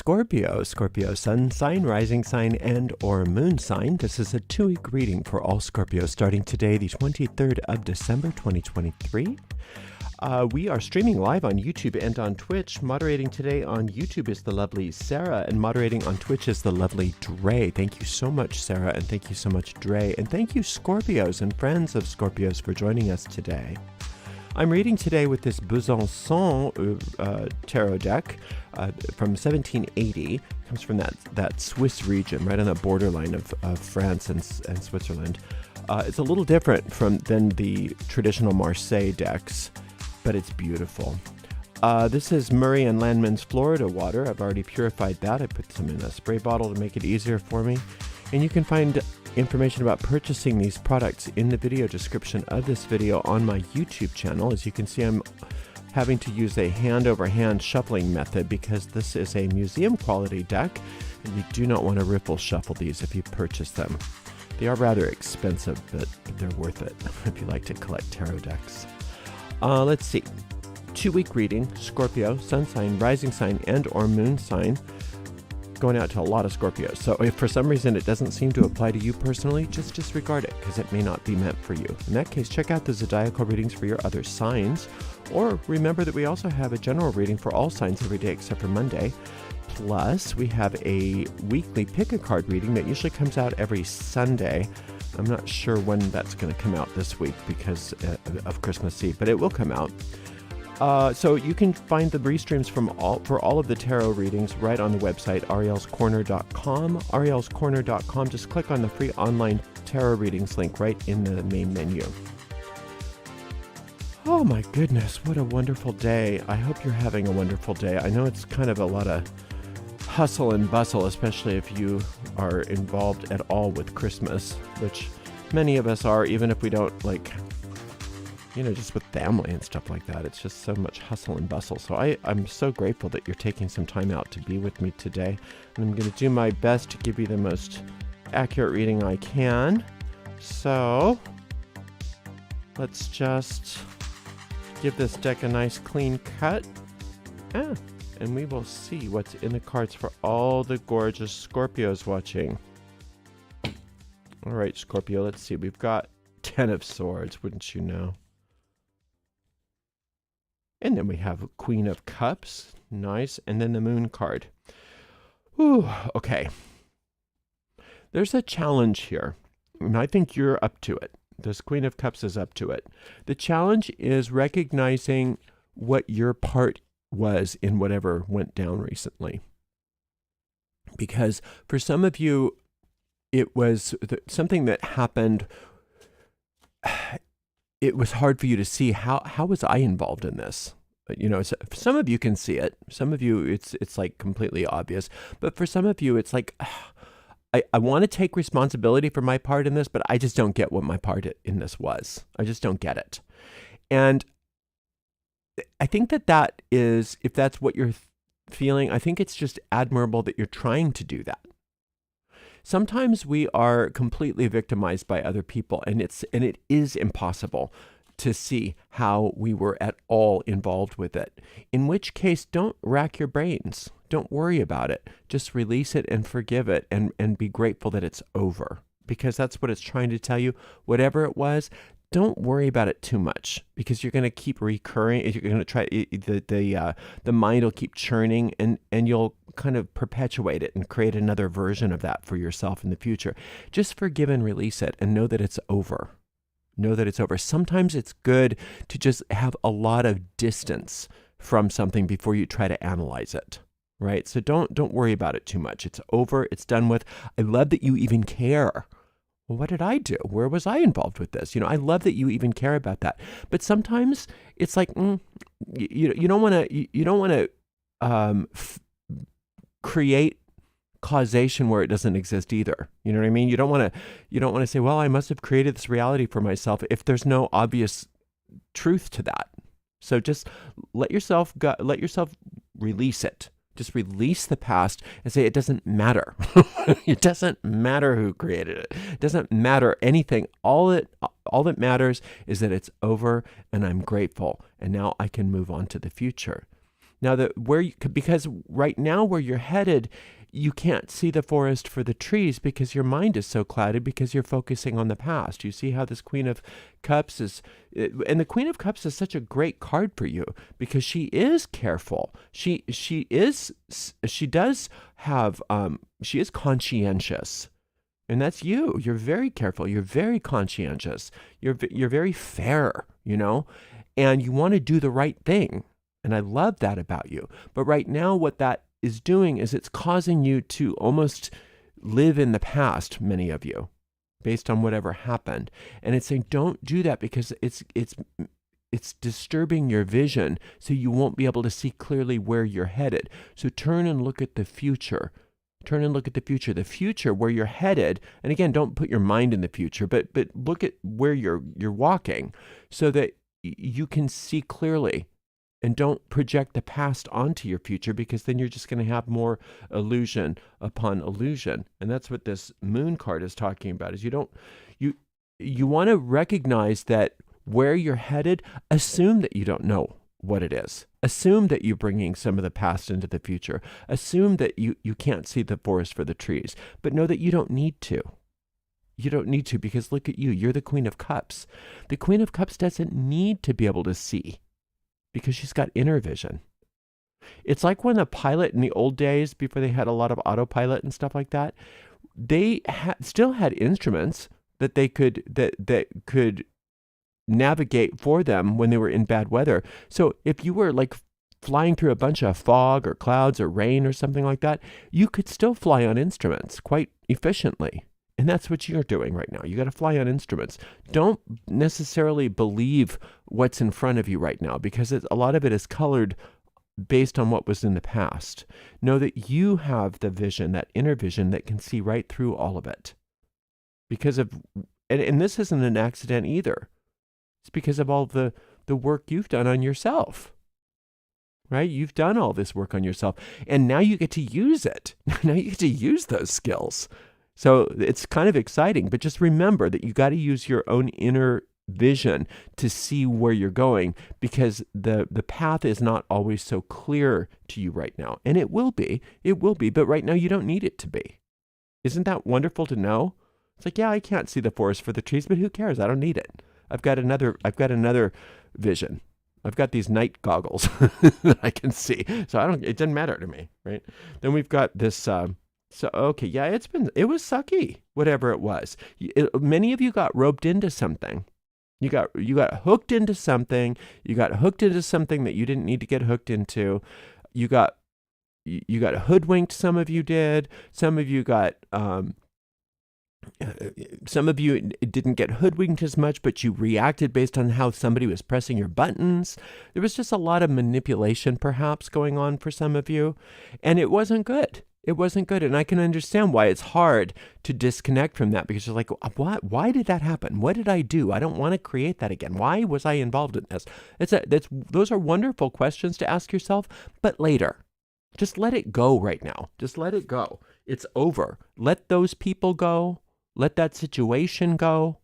Scorpio, Scorpio sun sign, rising sign, and or moon sign. This is a 2-week reading for all Scorpios starting today, the 23rd of December, 2023. We are streaming live on YouTube and on Twitch. Moderating today on YouTube is the lovely Sarah, and moderating on Twitch is the lovely Dre. Thank you so much, Sarah, and thank you so much, Dre. And thank you, Scorpios and friends of Scorpios, for joining us today. I'm reading today with this Besançon tarot deck from 1780. It comes from that Swiss region, right on the borderline of France and Switzerland. It's a little different than the traditional Marseille decks, but it's beautiful. This is Murray and Landman's Florida water. I've already purified that. I put some in a spray bottle to make it easier for me. And you can find information about purchasing these products in the video description of this video on my YouTube channel. As you can see, I'm having to use a hand-over-hand shuffling method because this is a museum quality deck, and you do not want to riffle shuffle these if you purchase them. They are rather expensive, but they're worth it if you like to collect tarot decks. Let's see. 2-week reading, Scorpio, sun sign, rising sign, and or moon sign. Going out to a lot of Scorpios. So if for some reason it doesn't seem to apply to you personally, just disregard it because it may not be meant for you. In that case, check out the zodiacal readings for your other signs, or remember that we also have a general reading for all signs every day except for Monday. Plus, we have a weekly pick a card reading that usually comes out every Sunday. I'm not sure when that's going to come out this week because of Christmas Eve, but it will come out. So you can find the restreams for all of the tarot readings right on the website, arielscorner.com. arielscorner.com. Just click on the free online tarot readings link right in the main menu. Oh my goodness, what a wonderful day. I hope you're having a wonderful day. I know it's kind of a lot of hustle and bustle, especially if you are involved at all with Christmas, which many of us are, even if we don't just with family and stuff like that. It's just so much hustle and bustle. So I'm so grateful that you're taking some time out to be with me today. And I'm going to do my best to give you the most accurate reading I can. So let's just give this deck a nice clean cut. And we will see what's in the cards for all the gorgeous Scorpios watching. All right, Scorpio, let's see. We've got 10 of Swords, wouldn't you know? And then we have Queen of Cups. Nice. And then the Moon card. Ooh, okay. There's a challenge here, and I think you're up to it. This Queen of Cups is up to it. The challenge is recognizing what your part was in whatever went down recently. Because for some of you, it was something that happened. It was hard for you to see how was I involved in this? You know, some of you can see it. Some of you, it's like completely obvious. But for some of you, it's like, I want to take responsibility for my part in this, but I just don't get what my part in this was. I just don't get it. And I think that is, if that's what you're feeling, I think it's just admirable that you're trying to do that. Sometimes we are completely victimized by other people, and it is impossible to see how we were at all involved with it. In which case, don't rack your brains. Don't worry about it. Just release it and forgive it and be grateful that it's over. Because that's what it's trying to tell you. Whatever it was, don't worry about it too much, because you're going to keep recurring. You're going to try, the mind will keep churning, and you'll kind of perpetuate it and create another version of that for yourself in the future. Just forgive and release it and know that it's over. Know that it's over. Sometimes it's good to just have a lot of distance from something before you try to analyze it, right? So don't worry about it too much. It's over. It's done with. I love that you even care. Well, what did I do? Where was I involved with this? You know, I love that you even care about that. But sometimes it's like you don't want to create causation where it doesn't exist either. You know what I mean? You don't want to say, well, I must have created this reality for myself if there's no obvious truth to that. So just let yourself release it. Just release the past and say it doesn't matter. It doesn't matter who created it. It doesn't matter anything. All that matters is that it's over and I'm grateful. And now I can move on to the future. Now because right now where you're headed, you can't see the forest for the trees because your mind is so clouded because you're focusing on the past. You see how this Queen of Cups and the Queen of Cups is such a great card for you because she is careful. She is conscientious. And that's you. You're very careful. You're very conscientious. You're very fair, and you want to do the right thing. And I love that about you. But right now, what that is doing is it's causing you to almost live in the past, many of you, based on whatever happened. And it's saying, don't do that because it's disturbing your vision, so you won't be able to see clearly where you're headed. So turn and look at the future. Turn and look at the future where you're headed. And again, don't put your mind in the future, but look at where you're walking so that you can see clearly. And don't project the past onto your future because then you're just going to have more illusion upon illusion. And that's what this moon card is talking about, is you want to recognize that where you're headed, assume that you don't know what it is. Assume that you're bringing some of the past into the future. Assume that you can't see the forest for the trees, but know that you don't need to. You don't need to because look at you. You're the Queen of Cups. The Queen of Cups doesn't need to be able to see because she's got inner vision. It's like when a pilot in the old days, before they had a lot of autopilot and stuff like that, they still had instruments that they could that could navigate for them when they were in bad weather. So if you were like flying through a bunch of fog or clouds or rain or something like that, you could still fly on instruments quite efficiently. And that's what you're doing right now. You got to fly on instruments. Don't necessarily believe what's in front of you right now because a lot of it is colored based on what was in the past. Know that you have the vision, that inner vision that can see right through all of it. Because of, and this isn't an accident either. It's because of all the work you've done on yourself. Right? You've done all this work on yourself. And now you get to use it. Now you get to use those skills. So it's kind of exciting, but just remember that you got to use your own inner vision to see where you're going because the path is not always so clear to you right now. And it will be, but right now you don't need it to be. Isn't that wonderful to know? It's like, yeah, I can't see the forest for the trees, but who cares? I don't need it. I've got another vision. I've got these night goggles that I can see. So it doesn't matter to me, right? Then we've got this, so, okay, yeah, it was sucky, whatever it was. Many of you got roped into something. You got hooked into something. You got hooked into something that you didn't need to get hooked into. You got hoodwinked, some of you did. Some of you didn't get hoodwinked as much, but you reacted based on how somebody was pressing your buttons. There was just a lot of manipulation perhaps going on for some of you, and it wasn't good. It wasn't good. And I can understand why it's hard to disconnect from that because you're like, what? Why did that happen? What did I do? I don't want to create that again. Why was I involved in this? Those are wonderful questions to ask yourself, but later. Just let it go right now. Just let it go. It's over. Let those people go. Let that situation go.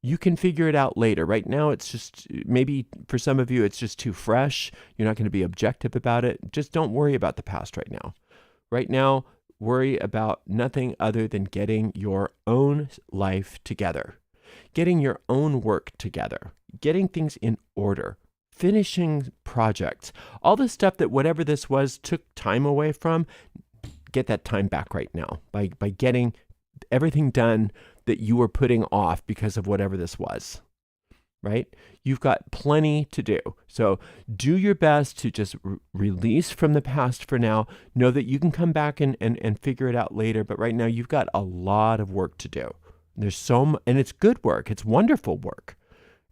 You can figure it out later. Right now, it's just, maybe for some of you, it's just too fresh. You're not going to be objective about it. Just don't worry about the past right now. Right now, worry about nothing other than getting your own life together, getting your own work together, getting things in order, finishing projects, all the stuff that whatever this was took time away from. Get that time back right now by getting everything done that you were putting off because of whatever this was. Right? You've got plenty to do. So do your best to just release from the past for now. Know that you can come back and figure it out later. But right now you've got a lot of work to do. There's and it's good work. It's wonderful work.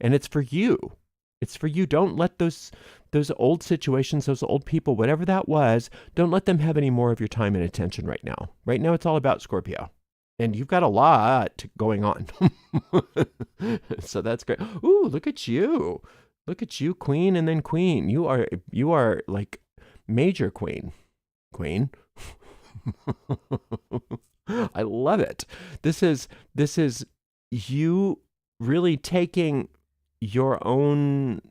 And it's for you. It's for you. Don't let those old situations, those old people, whatever that was, don't let them have any more of your time and attention right now. Right now it's all about Scorpio. And you've got a lot going on. So that's great. Ooh, look at you. Look at you, queen and then queen. You are like major queen. Queen. I love it. This is you really taking your own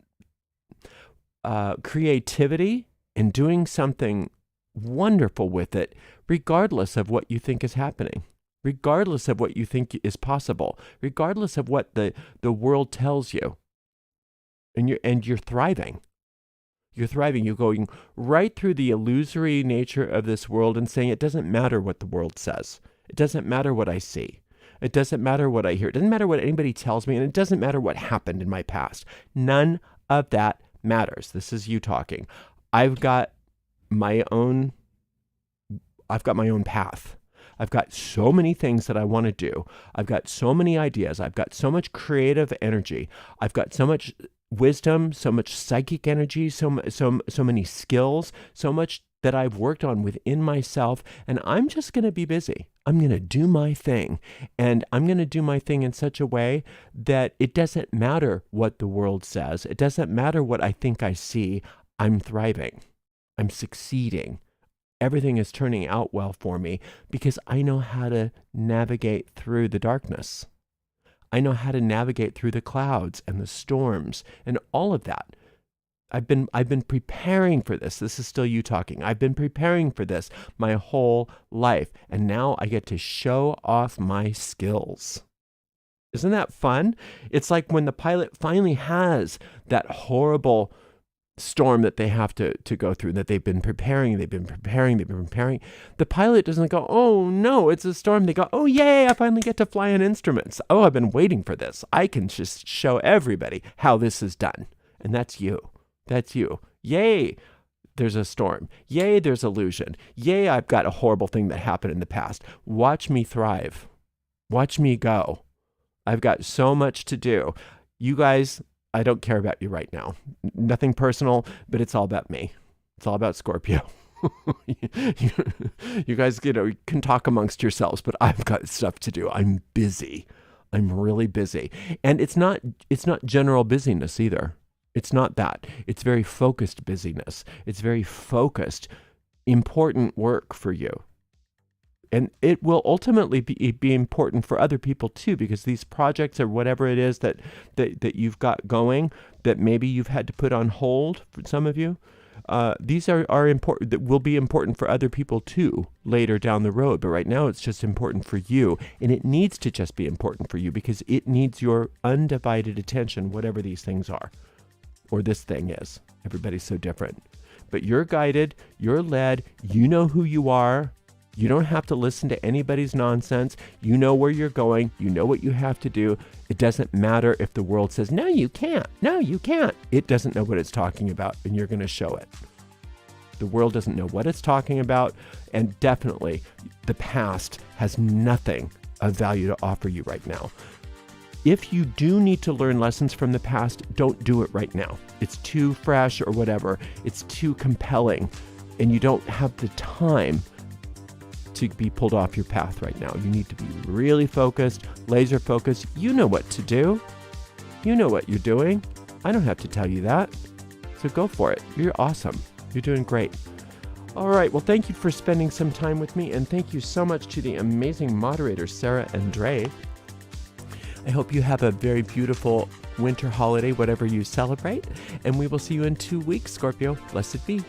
creativity and doing something wonderful with it, regardless of what you think is happening, regardless of what you think is possible, regardless of what the world tells you. And you're thriving. You're thriving. You're going right through the illusory nature of this world and saying, it doesn't matter what the world says. It doesn't matter what I see. It doesn't matter what I hear. It doesn't matter what anybody tells me. And it doesn't matter what happened in my past. None of that matters. This is you talking. I've got my own path. I've got so many things that I want to do. I've got so many ideas. I've got so much creative energy. I've got so much wisdom, so much psychic energy, so many skills, so much that I've worked on within myself, and I'm just going to be busy. I'm going to do my thing, and I'm going to do my thing in such a way that it doesn't matter what the world says. It doesn't matter what I think I see. I'm thriving. I'm succeeding. Everything is turning out well for me because I know how to navigate through the darkness. I know how to navigate through the clouds and the storms and all of that. I've been preparing for this. This is still you talking. I've been preparing for this my whole life, and now I get to show off my skills. Isn't that fun? It's like when the pilot finally has that horrible storm that they have to go through, that they've been preparing. The pilot doesn't go, oh no, it's a storm. They go, oh yay, I finally get to fly on instruments. Oh, I've been waiting for this. I can just show everybody how this is done. And that's you. That's you. Yay, there's a storm. Yay, there's illusion. Yay, I've got a horrible thing that happened in the past. Watch me thrive. Watch me go. I've got so much to do. You guys, I don't care about you right now. Nothing personal, but it's all about me. It's all about Scorpio. You guys, you can talk amongst yourselves, but I've got stuff to do. I'm busy. I'm really busy. And it's not general busyness either. It's not that. It's very focused busyness. It's very focused, important work for you. And it will ultimately be important for other people too, because these projects or whatever it is that you've got going, that maybe you've had to put on hold for some of you, these are important, that will be important for other people too later down the road. But right now it's just important for you, and it needs to just be important for you because it needs your undivided attention, whatever these things are, or this thing is. Everybody's so different. But you're guided, you're led, you know who you are. You don't have to listen to anybody's nonsense. You know where you're going. You know what you have to do. It doesn't matter if the world says, no, you can't. No, you can't. It doesn't know what it's talking about, and you're going to show it. The world doesn't know what it's talking about, and definitely the past has nothing of value to offer you right now. If you do need to learn lessons from the past, don't do it right now. It's too fresh or whatever. It's too compelling, and you don't have the time to be pulled off your path right now. You need to be really focused, laser focused. You know what to do. You know what you're doing. I don't have to tell you that. So go for it. You're awesome. You're doing great. All right. Well, thank you for spending some time with me. And thank you so much to the amazing moderators, Sarah and Dre. I hope you have a very beautiful winter holiday, whatever you celebrate. And we will see you in 2 weeks, Scorpio. Blessed be.